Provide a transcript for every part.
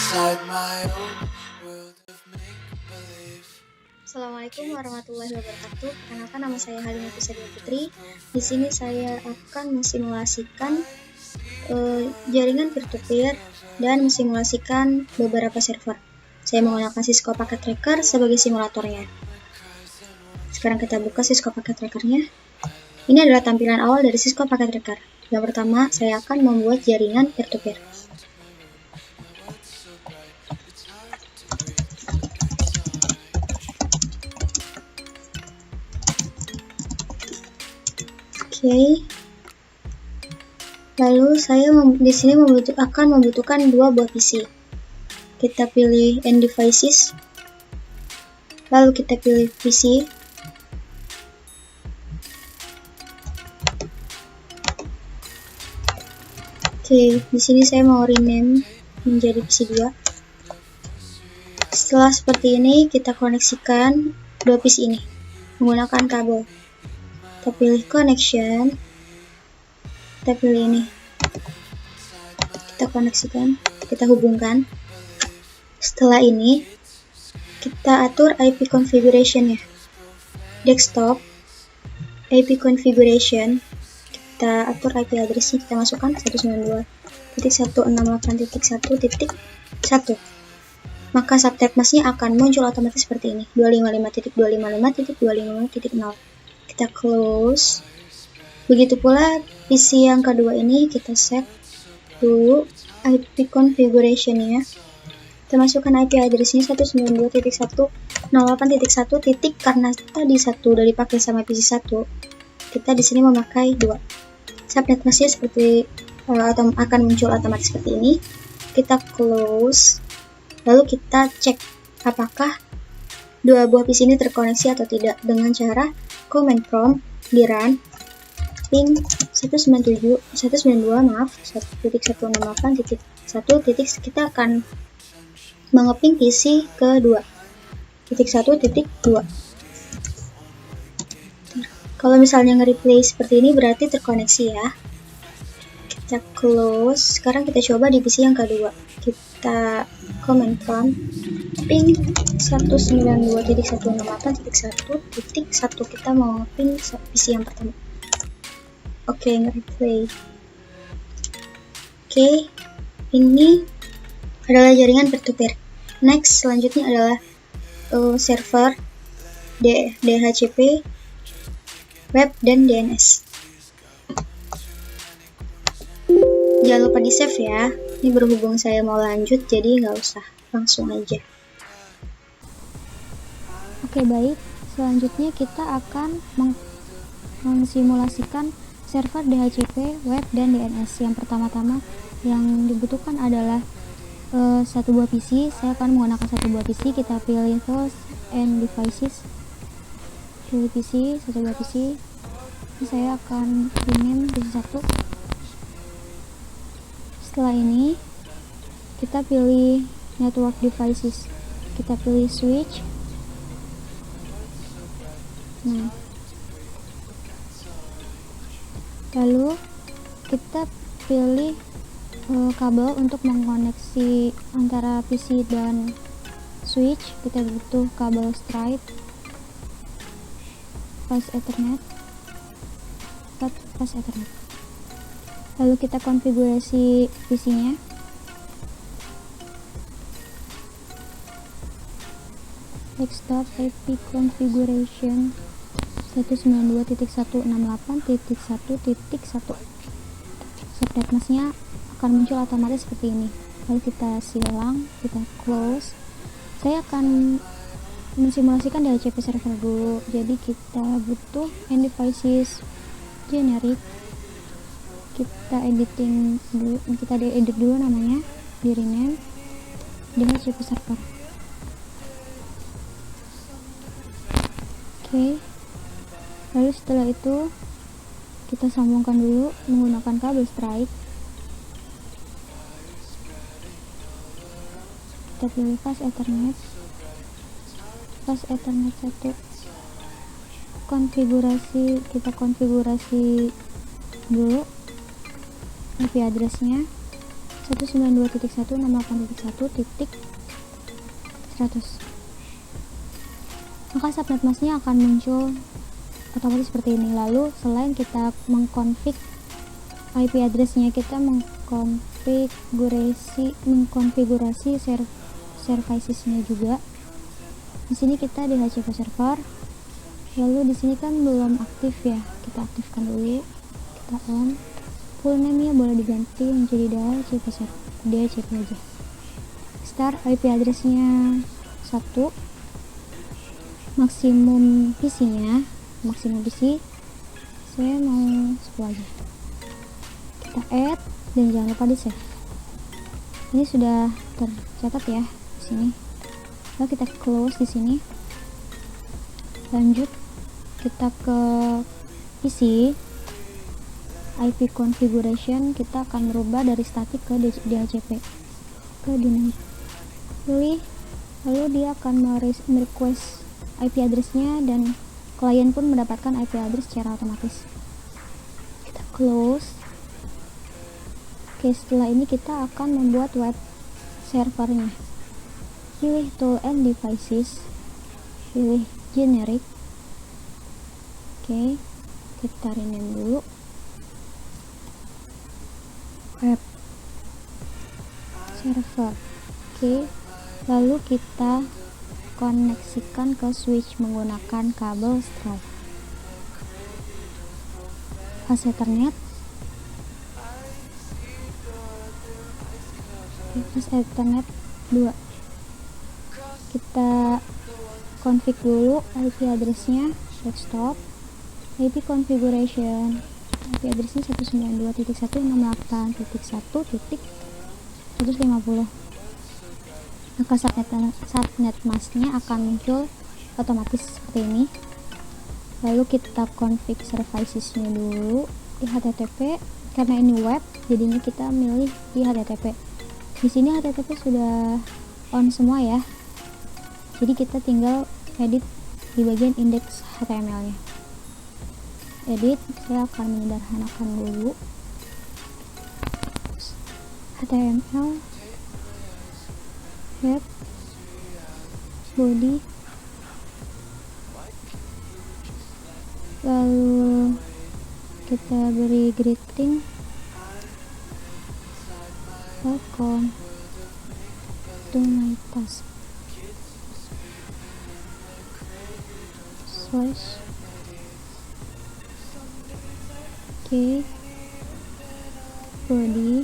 Assalamualaikum warahmatullahi wabarakatuh. Perkenalkan, nama saya Halimah Fisadia Putri. Di sini saya akan mensimulasikan jaringan peer-to-peer dan mensimulasikan beberapa server. Saya menggunakan Cisco Packet Tracker sebagai simulatornya. Sekarang kita buka Cisco Packet Trackernya. Ini adalah tampilan awal dari Cisco Packet Tracker. Yang pertama, saya akan membuat jaringan peer-to-peer. Oke. Lalu saya di sini akan membutuhkan dua buah PC. Kita pilih End Devices. Lalu kita pilih PC. Oke, di sini saya mau rename menjadi PC 2. Setelah seperti ini, kita koneksikan dua PC ini menggunakan kabel. Kita pilih connection, kita pilih ini, kita koneksikan, kita hubungkan. Setelah ini kita atur IP configuration nya, desktop IP configuration, kita atur IP address-nya, kita masukkan 192.168.1.1. maka subnet mask-nya akan muncul otomatis seperti ini, 255.255.255.0. kita close. Begitu pula PC yang kedua ini kita set dulu IP configuration-nya. Kita masukkan IP address-nya 192.168.1. Karena tadi satu udah dipakai sama PC 1, kita di sini memakai 2. Subnet mask-nya seperti akan muncul otomatis seperti ini. Kita close. Lalu kita cek apakah dua buah PC ini terkoneksi atau tidak dengan cara command prompt di run ping 192.168.1. Kita akan mengeping PC ke-2 1.2. Kalau misalnya nge-replay seperti ini berarti terkoneksi ya. Kita close. Sekarang kita coba di PC yang kedua. Kita command prompt ping 192.168.1. Kita mau ping PC yang pertama. Oke, nge-replay. Oke, ini adalah jaringan peer-to-peer. Next, selanjutnya adalah server DHCP, web, dan DNS. Jangan lupa di save ya. Ini berhubung saya mau lanjut, jadi nggak usah, langsung aja. Oke, baik. Selanjutnya kita akan mensimulasikan server DHCP, web, dan DNS. Yang pertama-tama yang dibutuhkan adalah satu buah PC. Saya akan menggunakan satu buah PC. Kita pilih Tools and Devices, pilih PC, satu buah PC. Ini saya akan rename PC 1. Setelah ini kita pilih Network Devices, kita pilih Switch. Nah, lalu kita pilih kabel untuk mengkoneksi antara PC dan switch. Kita butuh kabel straight, fast Ethernet. Lalu kita konfigurasi PC-nya. Desktop IP configuration 192.168.1.1. Subnet mask-nya akan muncul otomatis seperti ini. Lalu kita silang, kita close. Saya akan mensimulasikan DHCP server dulu. Jadi kita butuh end devices generic. Kita editing dulu, kita edit dulu namanya, di rename DHCP server. Oke. Lalu setelah itu kita sambungkan dulu menggunakan kabel straight. Kita pilih fast Ethernet 1. Kita konfigurasi dulu IP address-nya 192.168.1.100. Maka subnet masknya akan muncul otomatis seperti ini. Lalu selain kita mengkonfig IP address-nya, kita mengkonfigurasi services-nya juga. Di sini kita DHCP server. Lalu di sini kan belum aktif ya, kita aktifkan dulu. Kita on. Full name-nya boleh diganti menjadi DHCP aja. Start IP address-nya 1. Maksimum PC saya mau 10 aja. Kita add dan jangan lupa di save. Ini sudah tercatat ya di sini. Lalu kita close di sini. Lanjut kita ke PC. IP configuration kita akan merubah dari static ke DHCP ke dynamic. Pilih, lalu dia akan merequest IP address-nya dan klien pun mendapatkan IP address secara otomatis. Kita close. Oke, setelah ini kita akan membuat web servernya. Pilih tool and devices, pilih generic. Oke, kita rename dulu web server. Oke, lalu kita koneksikan ke switch menggunakan kabel Stripe. Fast Ethernet. Fast Ethernet 2. Kita config dulu IP address-nya, desktop. IP configuration. IP address-nya 192.168.1.150. Maka subnet masknya akan muncul otomatis seperti ini. Lalu kita config services-nya dulu di HTTP. Karena ini web, jadinya kita milih di HTTP. Di sini HTTP sudah on semua ya. Jadi kita tinggal edit di bagian index HTML-nya. Edit, saya akan menyederhanakan dulu. HTML, head, body, lalu kita beri greeting, welcome to my task, slash, oke, body,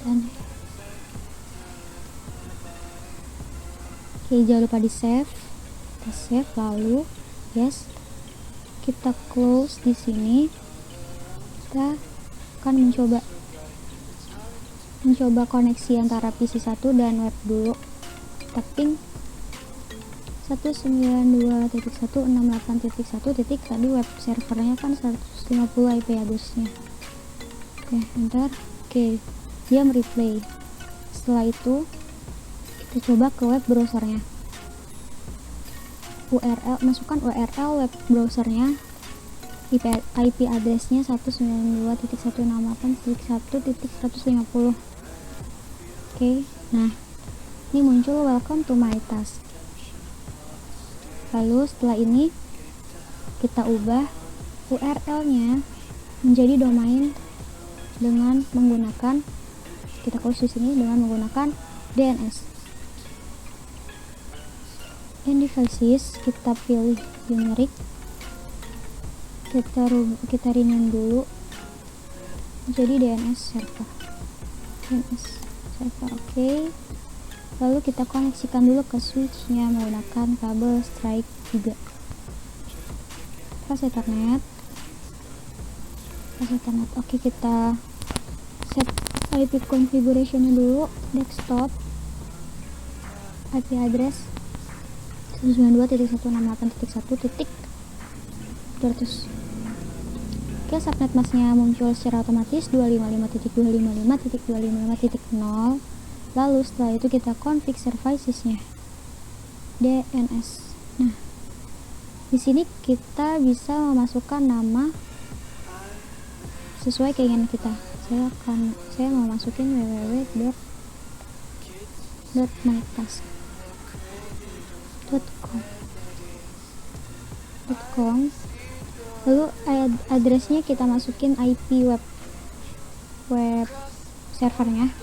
dan oke, jangan lupa di save. Kita save, lalu yes, kita close di sini. Kita akan mencoba koneksi antara PC 1 dan web dulu. Kita ping 192.168.1. Tadi web servernya kan 150 IP address-nya. Oke, enter. Oke, dia mereplay. Setelah itu kita coba ke web browsernya. Masukkan URL web browsernya. IP address-nya 192.168.1.150. Oke, nah ini muncul welcome to my task. Lalu setelah ini kita ubah URL-nya menjadi domain dengan menggunakan, kita close di sini dengan menggunakan DNS. And devices kita pilih generic, kita rename dulu jadi DNS server. Oke. Lalu kita koneksikan dulu ke switch-nya menggunakan kabel Stripe juga. Fast Ethernet. Oke, kita set IP configuration-nya dulu, desktop, IP address 192.168.1.200. Oke, subnet masknya muncul secara otomatis 255.255.255.0. Lalu setelah itu kita config services-nya, DNS. Nah, di sini kita bisa memasukkan nama sesuai keinginan kita. saya mau masukin www.mytask.com. Lalu addressnya kita masukin IP web servernya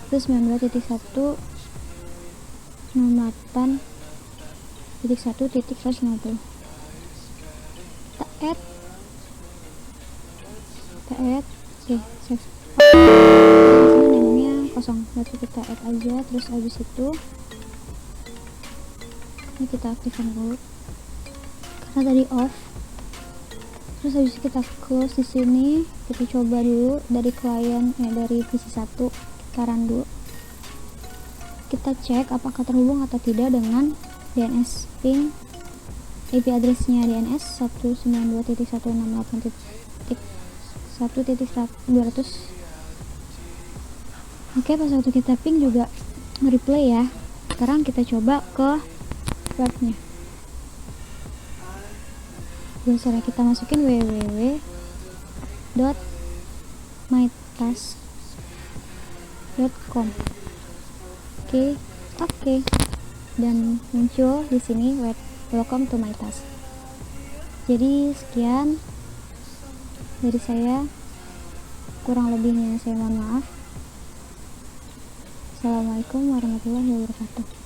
itu 92.168.1.150. kita add save. Namanya kosong, berarti kita add aja. Terus habis itu ini kita aktifkan dulu karena tadi off. Terus habis itu kita close di sini. Kita coba dulu dari dari PC1, kita run dulu. Kita cek apakah terhubung atau tidak dengan DNS ping IP addressnya DNS 192.168.1.200. Oke, pas waktu kita ping juga nge-replay ya. Sekarang kita coba ke webnya. Biasanya kita masukin www.mytask.com. Oke. Dan muncul di sini welcome to my task. Jadi sekian dari saya, kurang lebihnya saya mohon maaf. Assalamualaikum warahmatullahi wabarakatuh.